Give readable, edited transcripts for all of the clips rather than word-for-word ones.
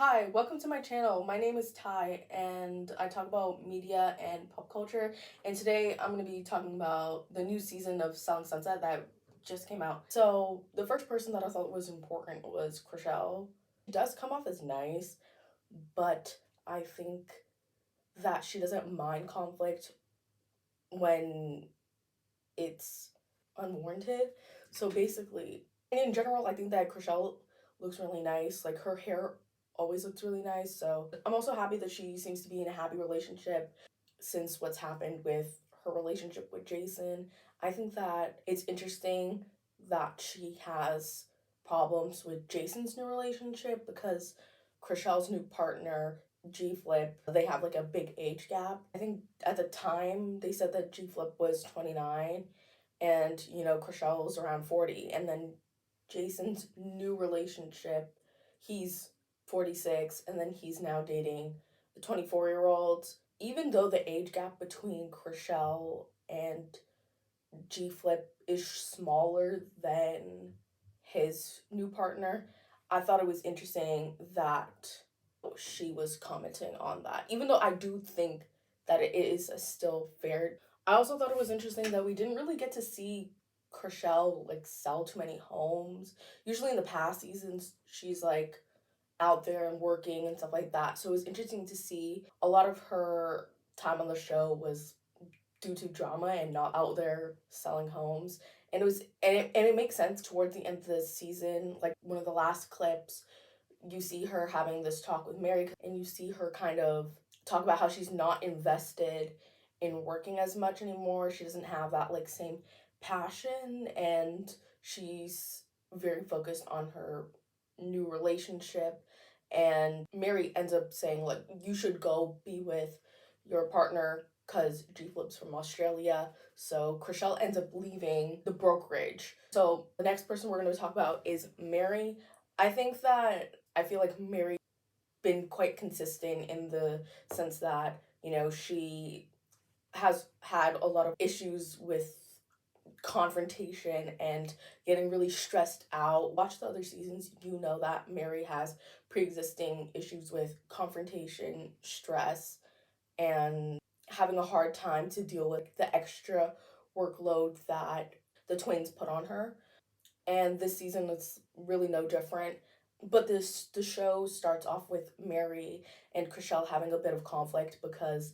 Hi, welcome to my channel. My name is Ty and I talk about media and pop culture. And today I'm going to be talking about the new season of Selling Sunset that just came out. So, the first person that I thought was important was Chrishell. She does come off as nice, but I think that she doesn't mind conflict when it's unwarranted. So basically, and in general, I think that Chrishell looks really nice. Like her hair always looks really nice. So I'm also happy that she seems to be in a happy relationship since what's happened with her relationship with Jason. I think that it's interesting that she has problems with Jason's new relationship because Chrishell's new partner G Flip, they have like a big age gap. I think at the time they said that G Flip was 29 and Chrishell was around 40, and then Jason's new relationship, he's 46 and then he's now dating a 24-year-old. Even though the age gap between Chrishell and G Flip is smaller than his new partner, I thought it was interesting that she was commenting on that. Even though I do think that it is still fair. I also thought it was interesting that we didn't really get to see Chrishell like sell too many homes. Usually in the past seasons, she's like out there and working and stuff like that. So it was interesting to see a lot of her time on the show was due to drama and not out there selling homes. And it makes sense towards the end of the season, like one of the last clips, you see her having this talk with Mary and you see her kind of talk about how she's not invested in working as much anymore. She doesn't have that like same passion and she's very focused on her new relationship. And Mary ends up saying like you should go be with your partner because G Flip's from Australia. So Chrishell ends up leaving the brokerage. So the next person we're going to talk about is Mary. I feel like Mary been quite consistent in the sense that, she has had a lot of issues with confrontation and getting really stressed out. Watch the other seasons, you know that Mary has pre-existing issues with confrontation, stress, and having a hard time to deal with the extra workload that the twins put on her. And this season is really no different. But the show starts off with Mary and Chrishell having a bit of conflict because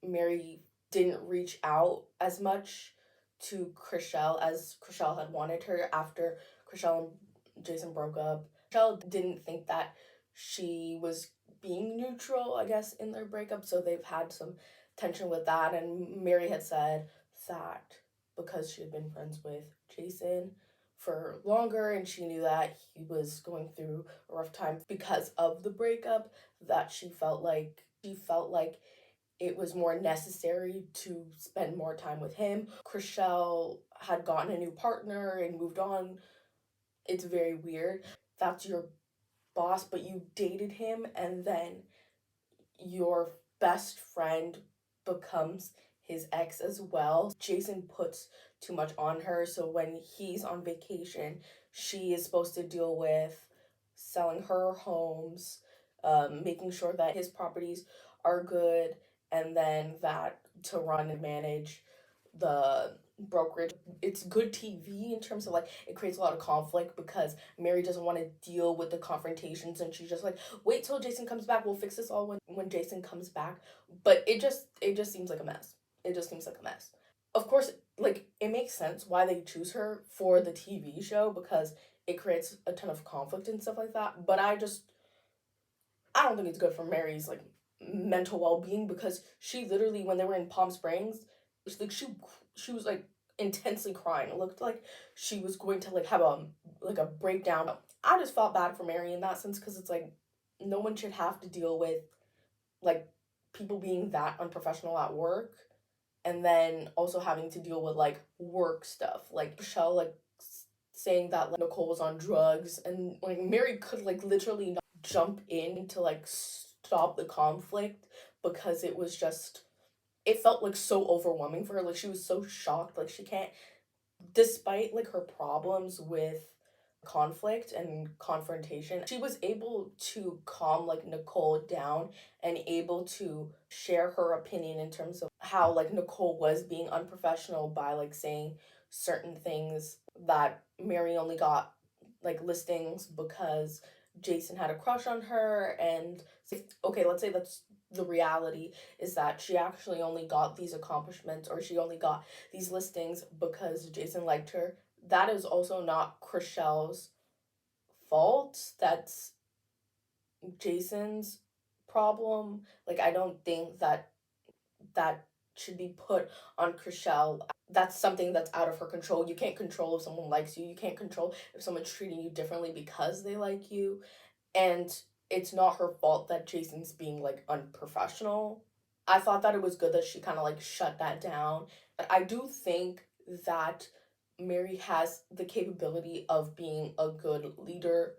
Mary didn't reach out as much to Chrishell as Chrishell had wanted her after Chrishell and Jason broke up. Chrishell didn't think that she was being neutral, I guess, in their breakup, so they've had some tension with that. And Mary had said that because she had been friends with Jason for longer and she knew that he was going through a rough time because of the breakup, that she felt like it was more necessary to spend more time with him. Chrishell had gotten a new partner and moved on. It's very weird. That's your boss, but you dated him, and then your best friend becomes his ex as well. Jason puts too much on her, so when he's on vacation, she is supposed to deal with selling her homes, making sure that his properties are good, and then that to run and manage the brokerage. It's good TV in terms of like it creates a lot of conflict because Mary doesn't want to deal with the confrontations and she's just like, wait till Jason comes back, we'll fix this all when Jason comes back. But it just seems like a mess. It just seems like a mess. Of course, like it makes sense why they choose her for the TV show because it creates a ton of conflict and stuff like that. But I don't think it's good for Mary's like mental well-being because she literally, when they were in Palm Springs, she was like intensely crying. It looked like she was going to like have a breakdown. I just felt bad for Mary in that sense because it's like no one should have to deal with like people being that unprofessional at work and then also having to deal with like work stuff. Like Michelle like saying that like Nicole was on drugs and like Mary could like literally not jump in to like stop the conflict because it felt like so overwhelming for her. Like she was so shocked. Like she can't, despite like her problems with conflict and confrontation. She was able to calm like Nicole down and able to share her opinion in terms of how like Nicole was being unprofessional by like saying certain things, that Mary only got like listings because Jason had a crush on her. And okay, let's say that's the reality, is that she actually only got these accomplishments, or she only got these listings because Jason liked her. That is also not Chrishell's fault. That's Jason's problem. Like, I don't think that that should be put on Chrishell. That's something that's out of her control. You can't control if someone likes you. You can't control if someone's treating you differently because they like you. And it's not her fault that Jason's being like unprofessional. I thought that it was good that she kind of like shut that down. I do think that Mary has the capability of being a good leader,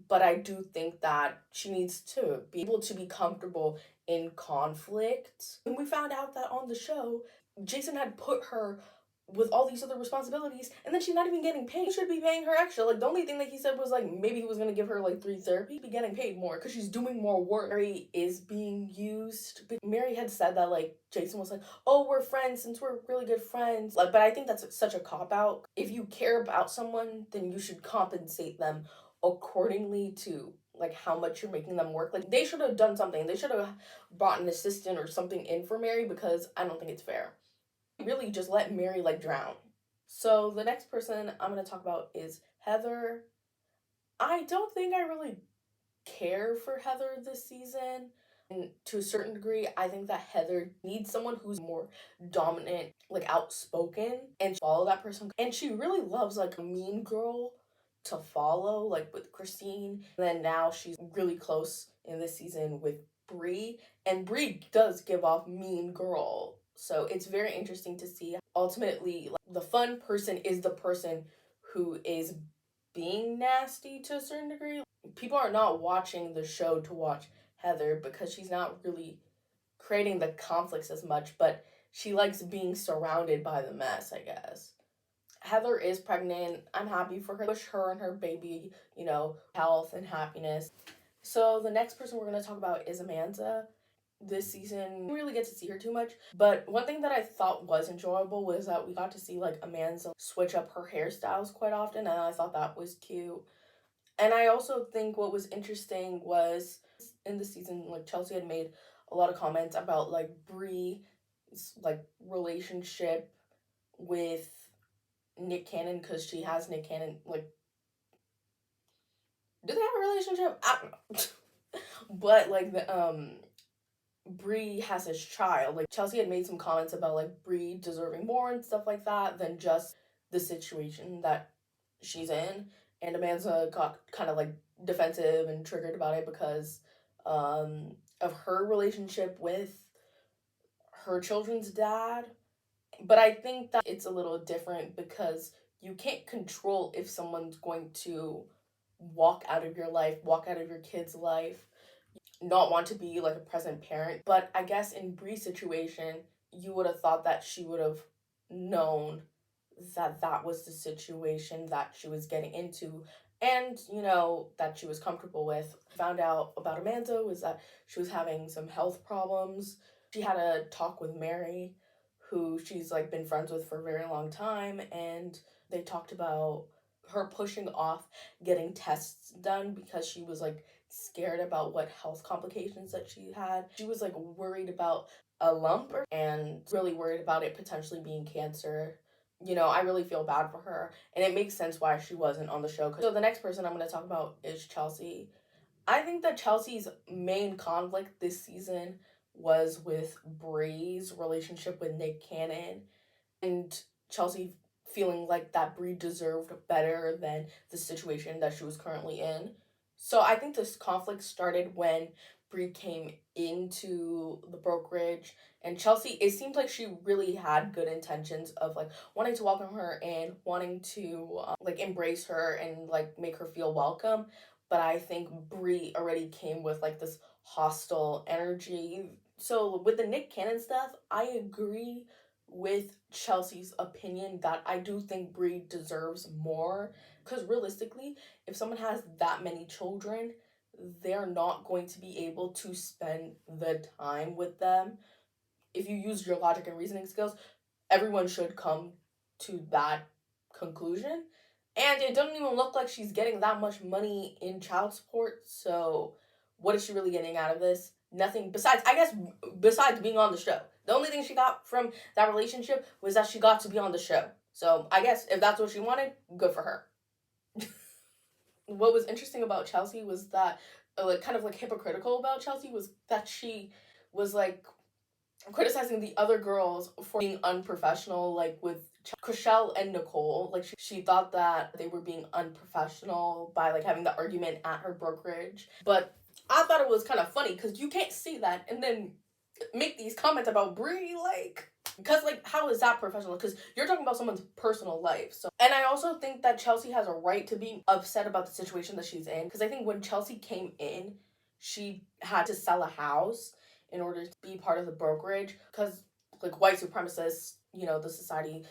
but I do think that she needs to be able to be comfortable in conflict. And we found out that on the show, Jason had put her with all these other responsibilities, and then she's not even getting paid. He should be paying her extra. Like, the only thing that he said was like maybe he was gonna give her like 3 therapy, be getting paid more because she's doing more work. Mary is being used. Mary had said that like Jason was like, oh, we're friends since we're really good friends. Like, but I think that's such a cop out. If you care about someone, then you should compensate them accordingly to like how much you're making them work. Like, they should have done something. They should have brought an assistant or something in for Mary, because I don't think it's fair. Really just let Mary like drown. So the next person I'm going to talk about is Heather. I don't think I really care for Heather this season. And to a certain degree, I think that Heather needs someone who's more dominant, like outspoken, and follow that person. And she really loves like a mean girl to follow, like with Christine. And then now she's really close in this season with Bree, and Bree does give off mean girl. So it's very interesting to see. Ultimately, like, the fun person is the person who is being nasty to a certain degree. People are not watching the show to watch Heather because she's not really creating the conflicts as much, but she likes being surrounded by the mess, I guess. Heather is pregnant. I'm happy for her. Wish her and her baby, health and happiness. So the next person we're going to talk about is Amanza. This season, we didn't really get to see her too much, but one thing that I thought was enjoyable was that we got to see like Amanza switch up her hairstyles quite often, and I thought that was cute. And I also think what was interesting was in the season, like Chelsea had made a lot of comments about like Bree's like relationship with Nick Cannon, because she has Nick Cannon. Like, do they have a relationship? I don't know. But like the Bree has his child. Like, Chelsea had made some comments about like Bree deserving more and stuff like that than just the situation that she's in. And Amanza got kind of like defensive and triggered about it because of her relationship with her children's dad. But I think that it's a little different because you can't control if someone's going to walk out of your life, walk out of your kid's life, not want to be like a present parent. But I guess in Bree's situation, you would have thought that she would have known that that was the situation that she was getting into, and that she was comfortable with. Found out about Amanza was that she was having some health problems. She had a talk with Mary, who she's like been friends with for a very long time, and they talked about her pushing off getting tests done because she was like scared about what health complications that she had. She was like worried about a lump and really worried about it potentially being cancer. I really feel bad for her, and it makes sense why she wasn't on the show. So the next person I'm going to talk about is Chelsea. I think that Chelsea's main conflict this season was with Bree's relationship with Nick Cannon, and Chelsea feeling like that Bree deserved better than the situation that she was currently in. So I think this conflict started when Bree came into the brokerage, and Chelsea, it seemed like she really had good intentions of like wanting to welcome her and wanting to like embrace her and like make her feel welcome. But I think Bree already came with like this hostile energy. So with the Nick Cannon stuff, I agree with Chelsea's opinion that I do think Bree deserves more. Because realistically, if someone has that many children, they're not going to be able to spend the time with them. If you use your logic and reasoning skills, everyone should come to that conclusion. And it doesn't even look like she's getting that much money in child support. So, what is she really getting out of this? Nothing besides, I guess, besides being on the show. The only thing she got from that relationship was that she got to be on the show. So, I guess if that's what she wanted, good for her. What was interesting about Chelsea was that, like, kind of like hypocritical about Chelsea was that she was like criticizing the other girls for being unprofessional, like with Chrishell and Nicole. Like she thought that they were being unprofessional by like having the argument at her brokerage. But I thought it was kind of funny because you can't see that and then make these comments about Brie, like, because like how is that professional? Because you're talking about someone's personal life. So, and I also think that Chelsea has a right to be upset about the situation that she's in, because I think when Chelsea came in, she had to sell a house in order to be part of the brokerage, because like white supremacists, you know, the society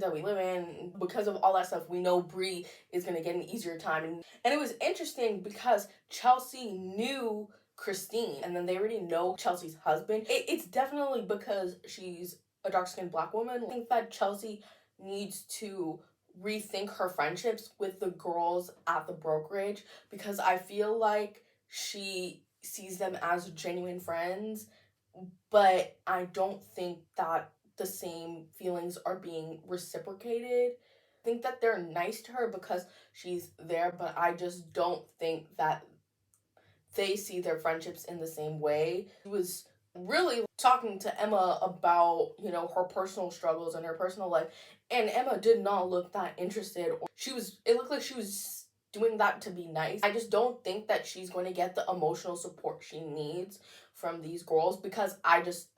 that we live in, because of all that stuff, we know Brie is going to get an easier time. And it was interesting because Chelsea knew Christine, and then they already know Chelsea's husband. It's definitely because she's a dark-skinned Black woman. I think that Chelsea needs to rethink her friendships with the girls at the brokerage, because I feel like she sees them as genuine friends, but I don't think that the same feelings are being reciprocated. I think that they're nice to her because she's there, but I just don't think that they see their friendships in the same way. She was really talking to Emma about, you know, her personal struggles and her personal life, and Emma did not look that interested. It looked like she was doing that to be nice. I just don't think that she's going to get the emotional support she needs from these girls, because I just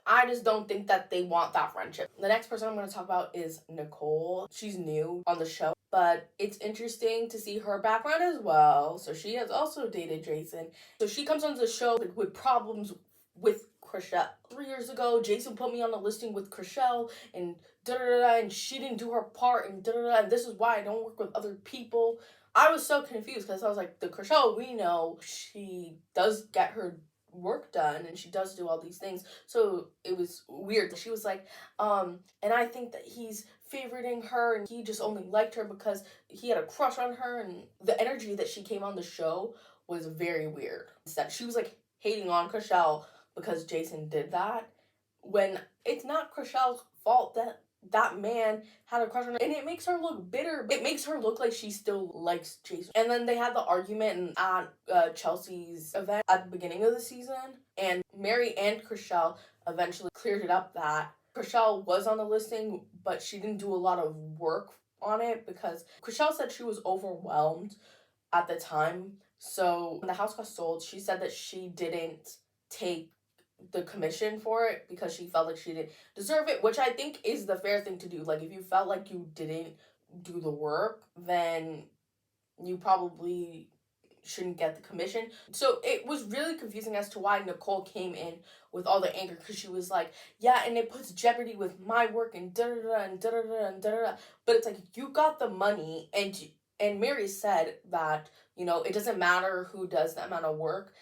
don't think that they want that friendship. The next person I'm going to talk about is Nicole. She's new on the show, but it's interesting to see her background as well. So she has also dated Jason. So she comes onto the show like with problems with Chrishell. 3 years ago, Jason put me on a listing with Chrishell, and and she didn't do her part, and and this is why I don't work with other people. I was so confused because I was like, the Chrishell we know, she does get her work done and she does do all these things. So it was weird. She was like, and I think that he's favoriting her and he just only liked her because he had a crush on her, and the energy that she came on the show was very weird. Instead, she was like hating on Chrishell because Jason did that, when it's not Chrishell's fault that that man had a crush on her, and it makes her look bitter. It makes her look like she still likes Jason. And then they had the argument at Chelsea's event at the beginning of the season, and Mary and Chrishell eventually cleared it up that Chrishell was on the listing, but she didn't do a lot of work on it because Chrishell said she was overwhelmed at the time. So when the house got sold, she said that she didn't take the commission for it because she felt like she didn't deserve it, which I think is the fair thing to do. Like, if you felt like you didn't do the work, then you probably shouldn't get the commission. So it was really confusing as to why Nicole came in with all the anger, because she was like, yeah, and it puts jeopardy with my work and da-da-da and da-da-da and da-da-da. But it's like, you got the money, and Mary said that, you know, it doesn't matter who does the amount of work.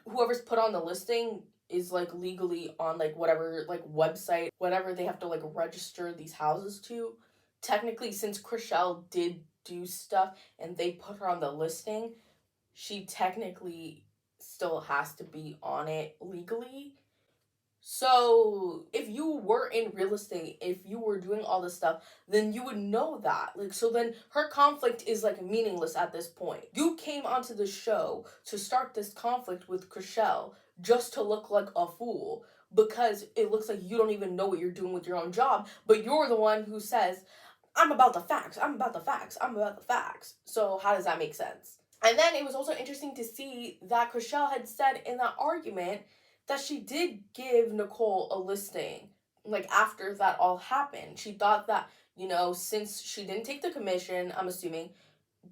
Whoever's put on the listing is like legally on like whatever like website, whatever they have to like register these houses to. Technically, since Chrishell did do stuff and they put her on the listing, she technically still has to be on it legally. So if you were in real estate, if you were doing all this stuff, then you would know that. Like, so then her conflict is like meaningless at this point. You came onto the show to start this conflict with Chrishell just to look like a fool, because it looks like you don't even know what you're doing with your own job, but you're the one who says, I'm about the facts, I'm about the facts, I'm about the facts. So how does that make sense? And then it was also interesting to see that Chrishell had said in that argument that she did give Nicole a listing, like, after that all happened. She thought that, you know, since she didn't take the commission, I'm assuming,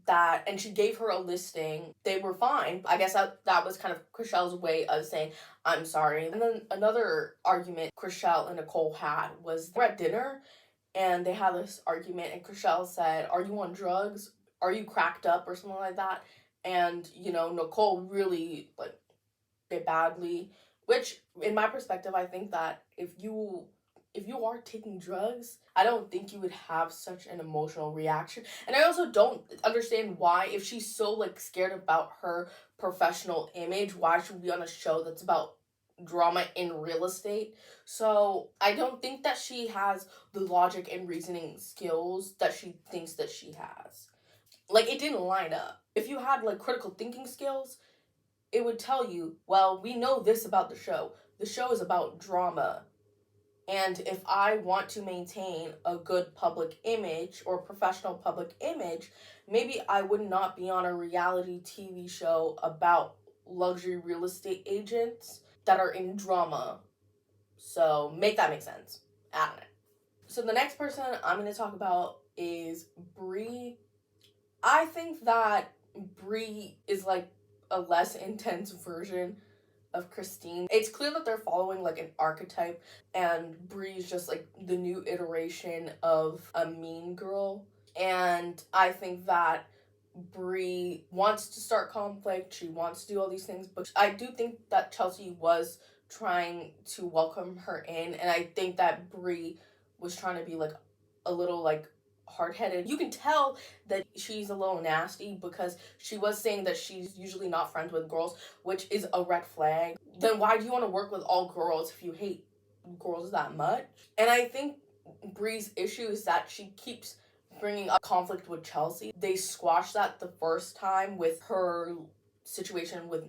that, and she gave her a listing, they were fine. I guess that was kind of Chrishell's way of saying, I'm sorry. And then another argument Chrishell and Nicole had was, they were at dinner, and they had this argument, and Chrishell said, are you on drugs? are you cracked up or something like that? And, Nicole really, like, did badly, which, in my perspective, I think that if you are taking drugs, I don't think you would have such an emotional reaction. And I also don't understand why, if she's so, like, scared about her professional image, why should we be on a show that's about drama in real estate? So I don't think that she has the logic and reasoning skills that she thinks that she has. Like, it didn't line up. If you had, like, critical thinking skills, it would tell you, well, we know this about the show. The show is about drama. And if I want to maintain a good public image or professional public image, maybe I would not be on a reality TV show about luxury real estate agents that are in drama. So make that make sense. I don't know. So the next person I'm going to talk about is Brie. I think that Brie is like a less intense version of Christine. It's clear that they're following like an archetype, and Brie is just like the new iteration of a mean girl. And I think that Brie wants to start conflict. She wants to do all these things, but I do think that Chelsea was trying to welcome her in, and I think that Brie was trying to be like a little like hard-headed. You can tell that she's a little nasty because she was saying that she's usually not friends with girls, which is a red flag. Then why do you want to work with all girls if you hate girls that much? And I think Brie's issue is that she keeps bringing up conflict with Chelsea. They squashed that the first time with her situation with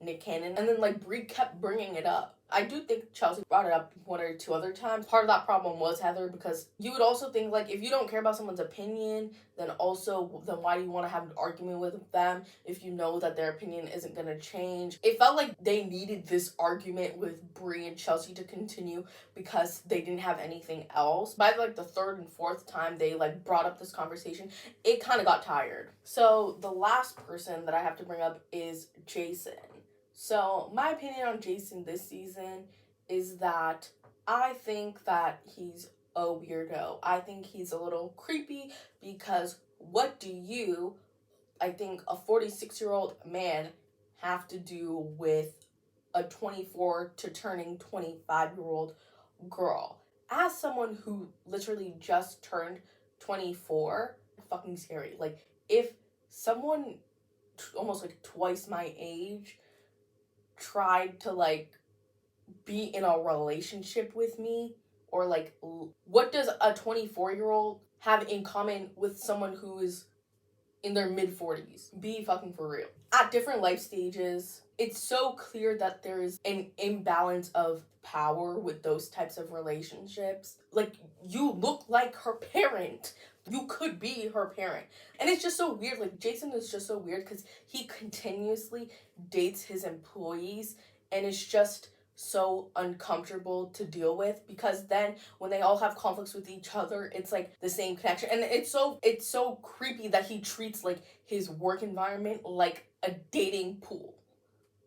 Nick Cannon, and then like Brie kept bringing it up. I do think Chelsea brought it up one or two other times. Part of that problem was Heather, because you would also think like if you don't care about someone's opinion, then why do you want to have an argument with them if you know that their opinion isn't gonna change? It felt like they needed this argument with Brie and Chelsea to continue because they didn't have anything else. By like the third and fourth time they like brought up this conversation, it kind of got tired. So the last person that I have to bring up is Jason. So, my opinion on Jason this season is that I think that he's a weirdo. I think he's a little creepy because what do you, I think a 46-year-old man, have to do with a 24 to turning 25-year-old girl? As someone who literally just turned 24, fucking scary. Like, if someone almost like twice my age tried to like be in a relationship with me, or like what does a 24-year-old have in common with someone who is in their mid 40s? Be fucking for real. At different life stages, it's so clear that there is an imbalance of power with those types of relationships. Like, you look like her parent. You could be her parent. And it's just so weird. Like, Jason is just so weird because he continuously dates his employees, and it's just so uncomfortable to deal with, because then when they all have conflicts with each other, it's like the same connection. And it's so creepy that he treats like his work environment like a dating pool.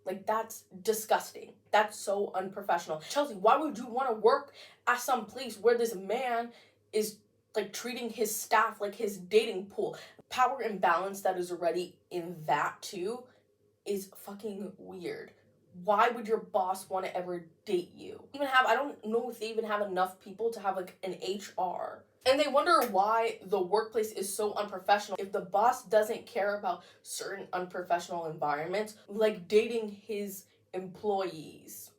Like, that's disgusting. That's so unprofessional. Chelsea, why would you want to work at some place where this man is like treating his staff like his dating pool? Power imbalance that is already in that too is fucking weird. Why would your boss want to ever date you? I don't know if they even have enough people to have like an HR. And they wonder why the workplace is so unprofessional. If the boss doesn't care about certain unprofessional environments, like dating his employees,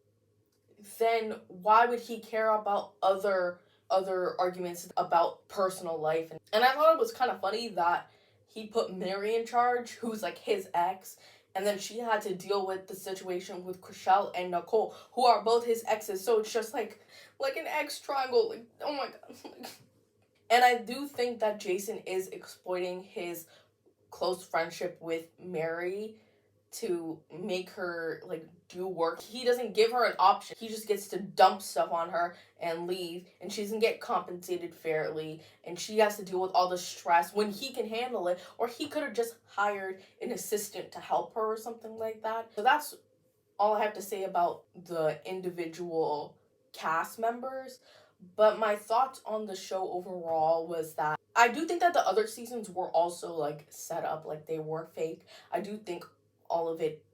then why would he care about other arguments about personal life? And I thought it was kind of funny that he put Mary in charge, who's like his ex, and then she had to deal with the situation with Chrishell and Nicole, who are both his exes. So it's just like an ex triangle. Like, oh my god. And I do think that Jason is exploiting his close friendship with Mary to make her like do work. He doesn't give her an option. He just gets to dump stuff on her and leave, and she doesn't get compensated fairly, and she has to deal with all the stress when he can handle it. Or he could have just hired an assistant to help her or something like that. So that's all I have to say about the individual cast members. But my thoughts on the show overall was that I do think that the other seasons were also like set up, like they were fake. I do think all of it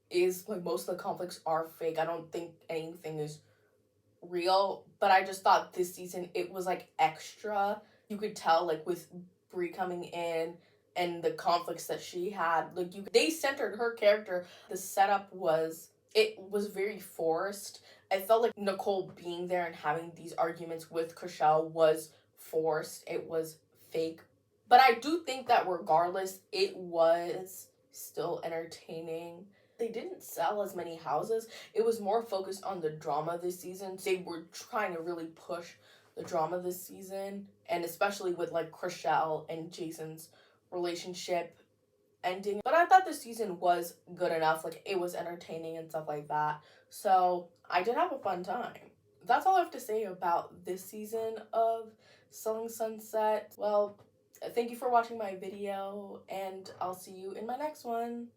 is like most of the conflicts are fake. I don't think anything is real, but I just thought this season it was like extra. You could tell like with Brie coming in and the conflicts that she had, like they centered her character. The setup was it was very forced. I felt like Nicole being there and having these arguments with Chrishell was forced. It was fake. But I do think that regardless, it was still entertaining. They didn't sell as many houses. It was more focused on the drama this season. They were trying to really push the drama this season, and especially with like Chrishell and Jason's relationship ending. But I thought this season was good enough. Like it was entertaining and stuff like that. So I did have a fun time. That's all I have to say about this season of Selling Sunset. Well, thank you for watching my video, and I'll see you in my next one.